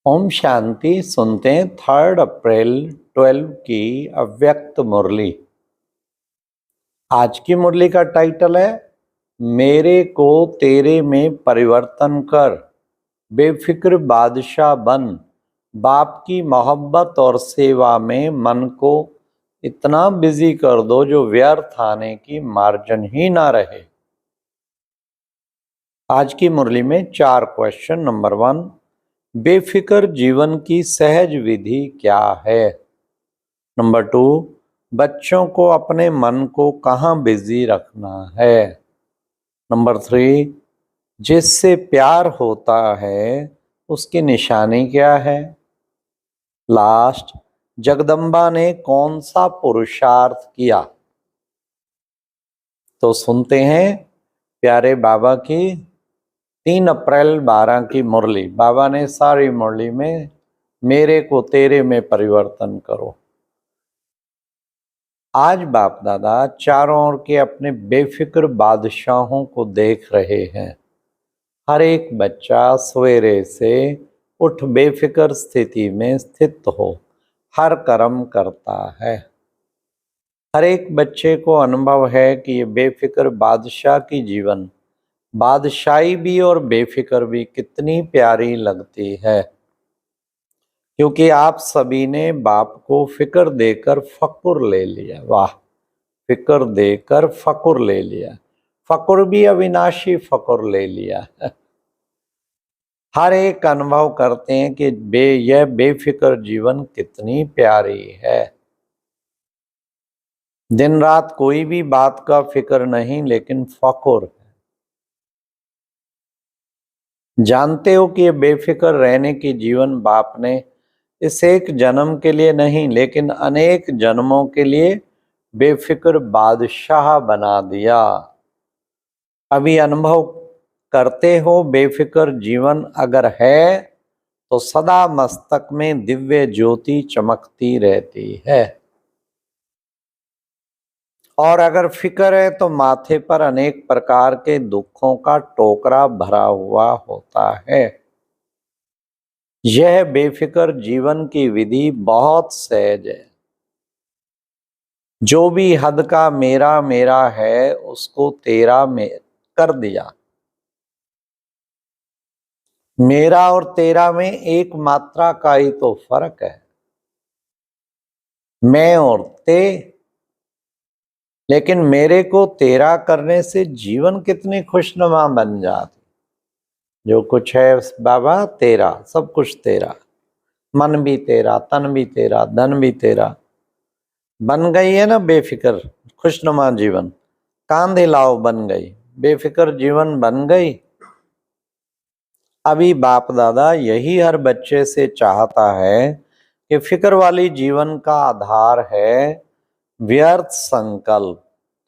ओम शांति। सुनते हैं 3 अप्रैल 12 की अव्यक्त मुरली। आज की मुरली का टाइटल है मेरे को तेरे में परिवर्तन कर, बेफिक्र बादशाह बन, बाप की मोहब्बत और सेवा में मन को इतना बिजी कर दो जो व्यर्थ आने की मार्जिन ही ना रहे। आज की मुरली में 4 क्वेश्चन। नंबर 1, बेफिक्र जीवन की सहज विधि क्या है। नंबर 2, बच्चों को अपने मन को कहाँ बिजी रखना है। नंबर 3, जिससे प्यार होता है उसकी निशानी क्या है। लास्ट, जगदम्बा ने कौन सा पुरुषार्थ किया। तो सुनते हैं प्यारे बाबा की 3 अप्रैल 12 की मुरली। बाबा ने सारी मुरली में मेरे को तेरे में परिवर्तन करो। आज बाप दादा चारों ओर के अपने बेफिक्र बादशाहों को देख रहे हैं। हर एक बच्चा सवेरे से उठ बेफिक्र स्थिति में स्थित हो हर कर्म करता है। हर एक बच्चे को अनुभव है कि ये बेफिक्र बादशाह की जीवन, बादशाही भी और बेफिक्र भी कितनी प्यारी लगती है, क्योंकि आप सभी ने बाप को फिक्र देकर फकुर ले लिया। वाह, फिक्र देकर फकुर ले लिया। फकुर भी अविनाशी फकुर ले लिया। हर एक अनुभव करते हैं कि यह बेफिक्र जीवन कितनी प्यारी है। दिन रात कोई भी बात का फिक्र नहीं, लेकिन फकुर है। जानते हो कि ये बेफिक्र रहने की जीवन बाप ने इस एक जन्म के लिए नहीं, लेकिन अनेक जन्मों के लिए बेफिक्र बादशाह बना दिया। अभी अनुभव करते हो बेफिक्र जीवन अगर है तो सदा मस्तक में दिव्य ज्योति चमकती रहती है, और अगर फिक्र है तो माथे पर अनेक प्रकार के दुखों का टोकरा भरा हुआ होता है। यह बेफिक्र जीवन की विधि बहुत सहज है। जो भी हद का मेरा मेरा है उसको तेरा में कर दिया। मेरा और तेरा में एक मात्रा का ही तो फर्क है, मैं और ते। लेकिन मेरे को तेरा करने से जीवन कितनी खुशनुमा बन जाती। जो कुछ है बाबा तेरा, सब कुछ तेरा, मन भी तेरा, तन भी तेरा, धन भी तेरा। बन गई है ना बेफिक्र खुशनुमा जीवन। कांध हिलाओ बन गई, बेफिक्र जीवन बन गई। अभी बाप दादा यही हर बच्चे से चाहता है कि फिक्र वाली जीवन का आधार है व्यर्थ संकल्प।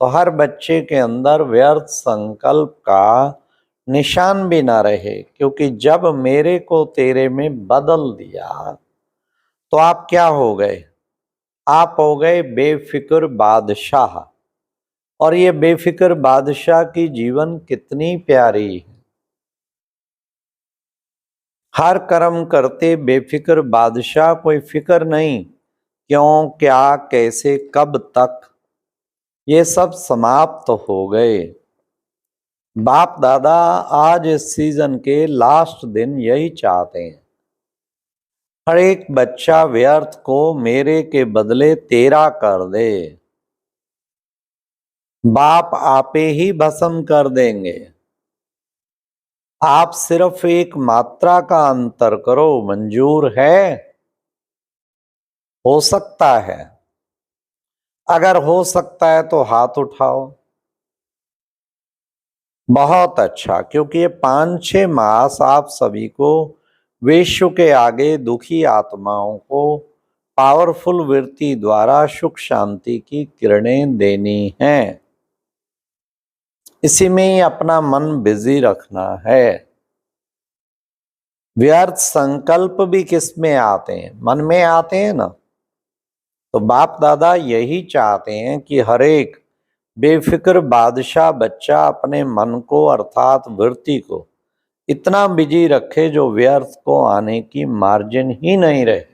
तो हर बच्चे के अंदर व्यर्थ संकल्प का निशान भी ना रहे, क्योंकि जब मेरे को तेरे में बदल दिया तो आप क्या हो गए। आप हो गए बेफिक्र बादशाह। और ये बेफिक्र बादशाह की जीवन कितनी प्यारी है। हर कर्म करते बेफिक्र बादशाह, कोई फिक्र नहीं क्यों, क्या, कैसे, कब तक, ये सब समाप्त हो गए। बाप दादा आज इस सीजन के लास्ट दिन यही चाहते हैं, हर एक बच्चा व्यर्थ को मेरे के बदले तेरा कर दे। बाप आपे ही भस्म कर देंगे। आप सिर्फ एक मात्रा का अंतर करो, मंजूर है? हो सकता है? अगर हो सकता है तो हाथ उठाओ। बहुत अच्छा, क्योंकि ये 5-6 मास आप सभी को विश्व के आगे दुखी आत्माओं को पावरफुल वृत्ति द्वारा सुख शांति की किरणें देनी हैं। इसी में ही अपना मन बिजी रखना है। व्यर्थ संकल्प भी किस में आते हैं? मन में आते हैं ना। तो बाप दादा यही चाहते हैं कि हर एक बेफिक्र बादशाह बच्चा अपने मन को अर्थात वृत्ति को इतना बिजी रखे जो व्यर्थ को आने की मार्जिन ही नहीं रहे।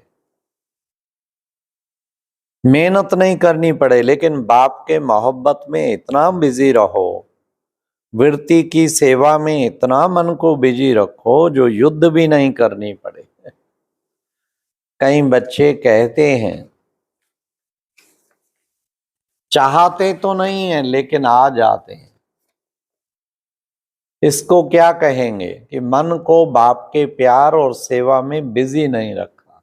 मेहनत नहीं करनी पड़े, लेकिन बाप के मोहब्बत में इतना बिजी रहो, वृत्ति की सेवा में इतना मन को बिजी रखो जो युद्ध भी नहीं करनी पड़े। कई बच्चे कहते हैं चाहते तो नहीं है लेकिन आ जाते हैं। इसको क्या कहेंगे कि मन को बाप के प्यार और सेवा में बिजी नहीं रखा।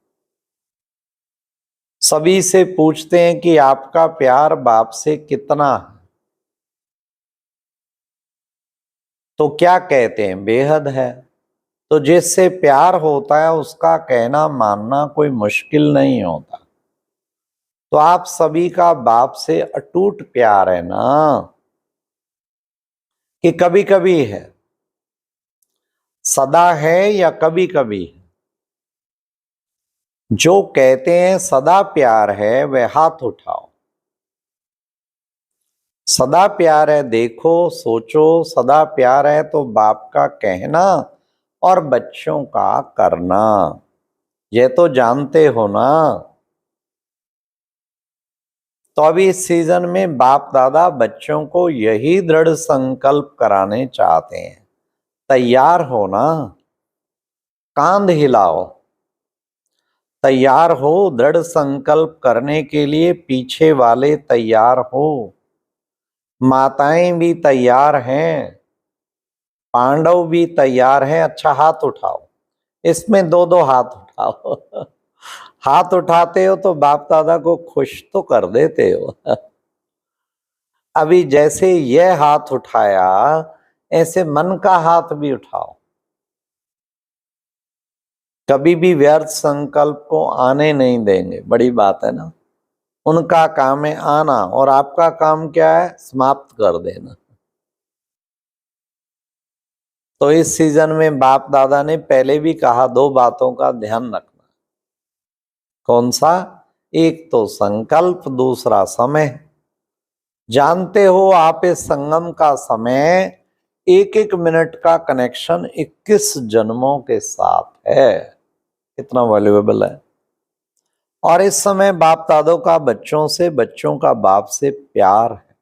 सभी से पूछते हैं कि आपका प्यार बाप से कितना है, तो क्या कहते हैं बेहद है। तो जिससे प्यार होता है उसका कहना मानना कोई मुश्किल नहीं होता। तो आप सभी का बाप से अटूट प्यार है ना, कि कभी कभी है, सदा है या कभी कभी है। जो कहते हैं सदा प्यार है वह हाथ उठाओ। सदा प्यार है, देखो सोचो, सदा प्यार है तो बाप का कहना और बच्चों का करना, ये तो जानते हो ना। तो अभी इस सीजन में बाप दादा बच्चों को यही दृढ़ संकल्प कराने चाहते हैं। तैयार हो ना, कांध हिलाओ, तैयार हो दृढ़ संकल्प करने के लिए। पीछे वाले तैयार हो, माताएं भी तैयार हैं, पांडव भी तैयार हैं। अच्छा हाथ उठाओ, इसमें दो दो हाथ उठाओ। हाथ उठाते हो तो बाप दादा को खुश तो कर देते हो। अभी जैसे यह हाथ उठाया ऐसे मन का हाथ भी उठाओ। कभी भी व्यर्थ संकल्प को आने नहीं देंगे, बड़ी बात है ना। उनका काम है आना और आपका काम क्या है, समाप्त कर देना। तो इस सीजन में बाप दादा ने पहले भी कहा, दो बातों का ध्यान रखना। कौन सा? एक तो संकल्प, दूसरा समय। जानते हो आप इस संगम का समय एक एक मिनट का कनेक्शन 21 जन्मों के साथ है, कितना वैल्यूएबल है। और इस समय बाप दादों का बच्चों से, बच्चों का बाप से प्यार है।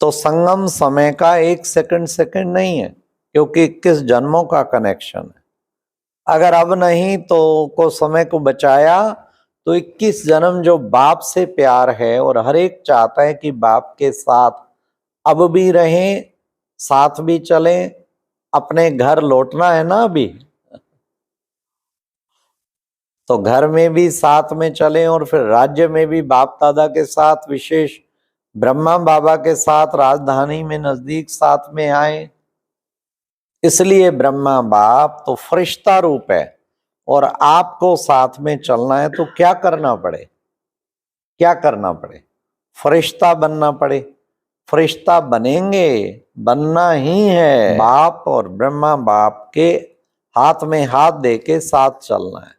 तो संगम समय का एक सेकंड सेकंड नहीं है, क्योंकि 21 जन्मों का कनेक्शन है। अगर अब नहीं तो को समय को बचाया तो 21 जन्म जो बाप से प्यार है, और हर एक चाहता है कि बाप के साथ अब भी रहें, साथ भी चलें। अपने घर लौटना है ना अभी, तो घर में भी साथ में चलें और फिर राज्य में भी बाप दादा के साथ, विशेष ब्रह्मा बाबा के साथ राजधानी में नजदीक साथ में आए। इसलिए ब्रह्मा बाप तो फरिश्ता रूप है और आपको साथ में चलना है तो क्या करना पड़े, क्या करना पड़े? फरिश्ता बनना पड़े। फरिश्ता बनेंगे, बनना ही है। बाप और ब्रह्मा बाप के हाथ में हाथ दे के साथ चलना है।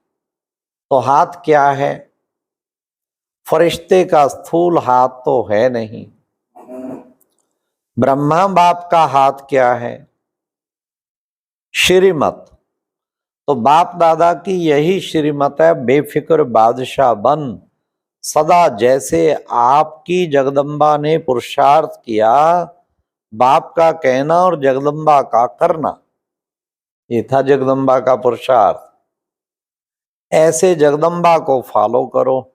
तो हाथ क्या है? फरिश्ते का स्थूल हाथ तो है नहीं। ब्रह्मा बाप का हाथ क्या है? श्रीमत। तो बाप दादा की यही श्रीमत है, बेफिक्र बादशाह बन। सदा जैसे आपकी जगदम्बा ने पुरुषार्थ किया, बाप का कहना और जगदम्बा का करना, ये था जगदम्बा का पुरुषार्थ। ऐसे जगदम्बा को फॉलो करो।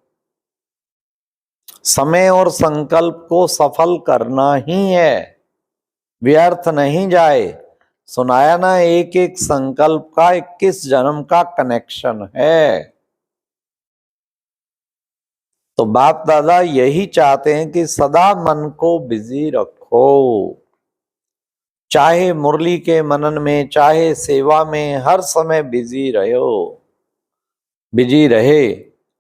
समय और संकल्प को सफल करना ही है, व्यर्थ नहीं जाए। सुनाया ना, एक एक संकल्प का 21 जन्म का कनेक्शन है। तो बाप दादा यही चाहते हैं कि सदा मन को बिजी रखो, चाहे मुरली के मनन में, चाहे सेवा में, हर समय बिजी रहो, बिजी रहे।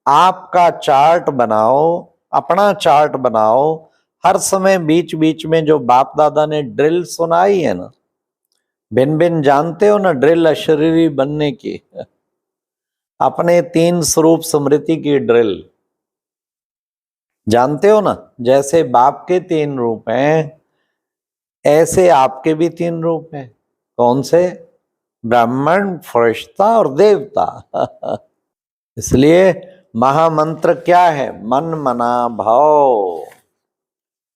आपका चार्ट बनाओ, अपना चार्ट बनाओ। हर समय बीच बीच में जो बाप दादा ने ड्रिल सुनाई है ना, भिन्न भिन्न, जानते हो ना ड्रिल अशरीरी बनने की, अपने 3 स्वरूप स्मृति की ड्रिल जानते हो ना। जैसे बाप के 3 रूप हैं, ऐसे आपके भी 3 रूप हैं। कौन से? ब्राह्मण, फरिश्ता और देवता। इसलिए महामंत्र क्या है? मन मना भव।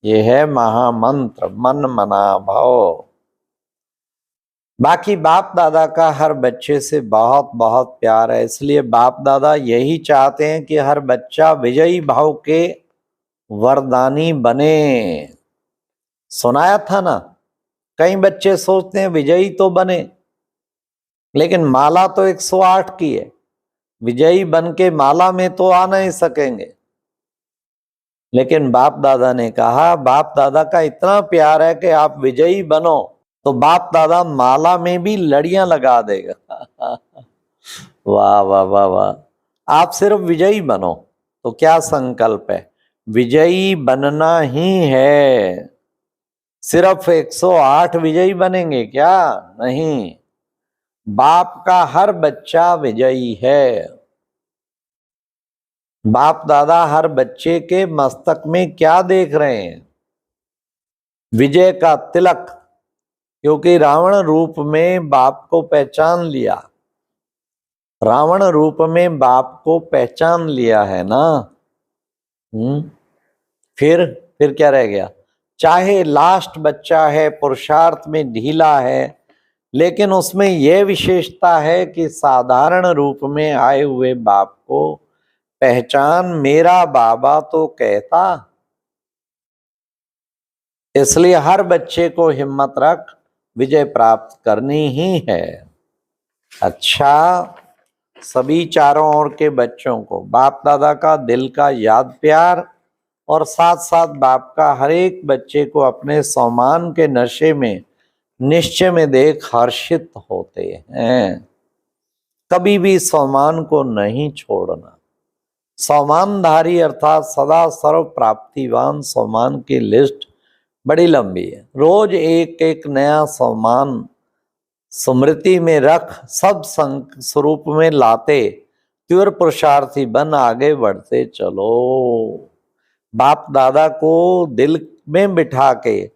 ये है महामंत्र, मन मना भव। बाकी बाप दादा का हर बच्चे से बहुत बहुत प्यार है, इसलिए बाप दादा यही चाहते हैं कि हर बच्चा विजयी भाव के वरदानी बने। सुनाया था ना, कई बच्चे सोचते हैं विजयी तो बने, लेकिन माला तो 108 की है, विजयी बन के माला में तो आ नहीं सकेंगे। लेकिन बाप दादा ने कहा, बाप दादा का इतना प्यार है कि आप विजयी बनो तो बाप दादा माला में भी लड़ियां लगा देगा। वाह वाह वाह वाह। आप सिर्फ विजयी बनो। तो क्या संकल्प है? विजयी बनना ही है। सिर्फ 108 विजयी बनेंगे क्या? नहीं, बाप का हर बच्चा विजयी है। बाप दादा हर बच्चे के मस्तक में क्या देख रहे हैं? विजय का तिलक। क्योंकि रावण रूप में बाप को पहचान लिया, रावण रूप में बाप को पहचान लिया है ना। फिर क्या रह गया? चाहे लास्ट बच्चा है, पुरुषार्थ में ढीला है, लेकिन उसमें यह विशेषता है कि साधारण रूप में आए हुए बाप को पहचान मेरा बाबा तो कहता। इसलिए हर बच्चे को हिम्मत रख, विजय प्राप्त करनी ही है। अच्छा, सभी चारों ओर के बच्चों को बाप दादा का दिल का याद प्यार, और साथ साथ बाप का हर एक बच्चे को अपने सम्मान के नशे में निश्चय में देख हर्षित होते हैं। कभी भी सम्मान को नहीं छोड़ना। सम्मानधारी अर्थात सदा सर्व प्राप्तिवान सम्मान की लिस्ट बड़ी लंबी है। रोज एक एक नया सम्मान स्मृति में रख, सब स्वरूप में लाते तीव्र पुरुषार्थी बन आगे बढ़ते चलो। बाप दादा को दिल में बिठा के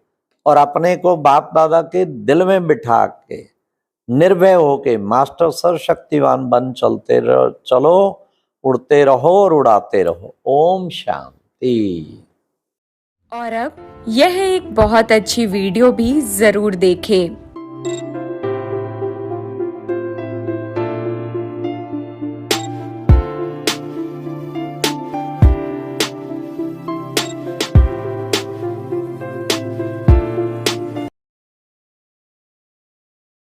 और अपने को बाप दादा के दिल में बिठा के निर्भय होके मास्टर सर्वशक्तिवान बन चलते चलो, उड़ते रहो और उड़ाते रहो। ओम शांति। और अब यह एक बहुत अच्छी वीडियो भी जरूर देखें।